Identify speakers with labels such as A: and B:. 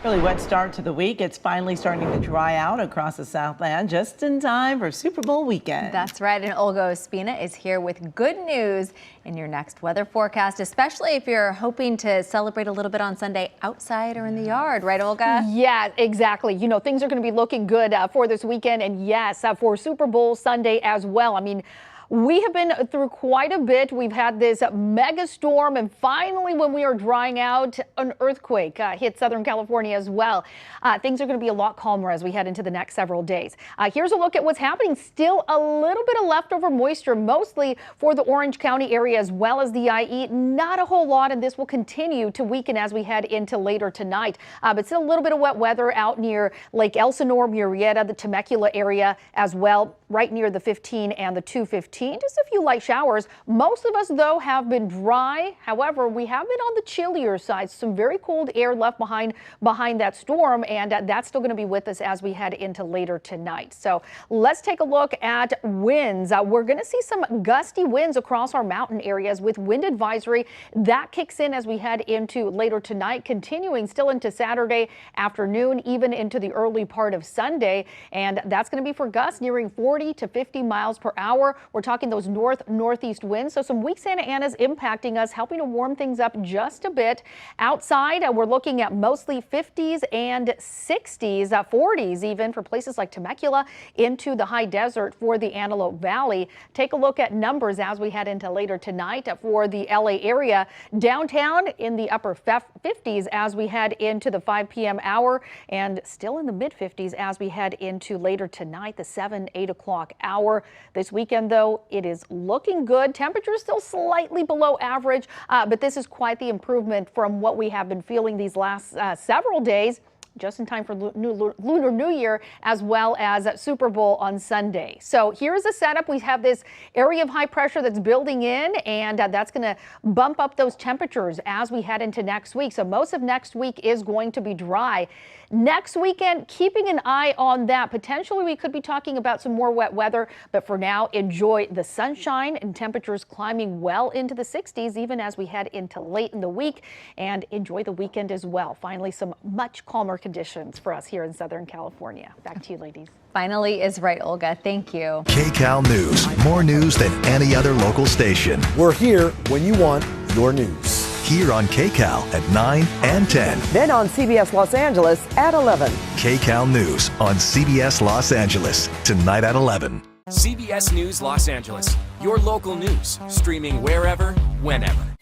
A: Really wet start to the week. It's finally starting to dry out across the Southland just in time for Super Bowl weekend.
B: That's right, and Olga Ospina is here with good news in your next weather forecast, especially if you're hoping to celebrate a little bit on Sunday outside or in the yard, right, Olga?
C: Yeah, exactly. You know, things are going to be looking good for this weekend, and yes, for Super Bowl Sunday as well. I mean, we have been through quite a bit. We've had this mega storm, and finally, when we are drying out, an earthquake hit Southern California as well. Things are going to be a lot calmer as we head into the next several days. Here's a look at what's happening. Still a little bit of leftover moisture, mostly for the Orange County area as well as the IE. Not a whole lot, and this will continue to weaken as we head into later tonight. But still a little bit of wet weather out near Lake Elsinore, Murrieta, the Temecula area as well, right near the 15 and the 215. Just a few light showers. Most of us, though, have been dry. However, we have been on the chillier side. Some very cold air left behind that storm, and that's still going to be with us as we head into later tonight. So let's take a look at winds. We're going to see some gusty winds across our mountain areas with wind advisory. That kicks in as we head into later tonight, continuing still into Saturday afternoon, even into the early part of Sunday. And that's going to be for gusts nearing 40 to 50 miles per hour. We're talking those northeast winds. So some weak Santa Ana's impacting us, helping to warm things up just a bit. Outside, we're looking at mostly 50s and 60s, 40s even for places like Temecula into the high desert for the Antelope Valley. Take a look at numbers as we head into later tonight for the LA area. Downtown in the upper 50s as we head into the 5 p.m. hour, and still in the mid 50s as we head into later tonight, the 7-8 o'clock hour. This weekend, though, it is looking good. Temperatures still slightly below average, but this is quite the improvement from what we have been feeling these last several days, just in time for Lunar New Year as well as Super Bowl on Sunday. So here's the setup. We have this area of high pressure that's building in, and that's going to bump up those temperatures as we head into next week. So most of next week is going to be dry. Next weekend, keeping an eye on that. Potentially we could be talking about some more wet weather, but for now, enjoy the sunshine and temperatures climbing well into the 60s even as we head into late in the week, and enjoy the weekend as well. Finally, some much calmer conditions for us here in Southern California. Back to you, ladies.
B: Finally is right, Olga. Thank you.
D: KCAL News. More news than any other local station.
E: We're here when you want your news.
D: Here on KCAL at 9 and 10.
F: Then on CBS Los Angeles at 11.
D: KCAL News on CBS Los Angeles tonight at 11.
G: CBS News Los Angeles. Your local news. Streaming wherever, whenever.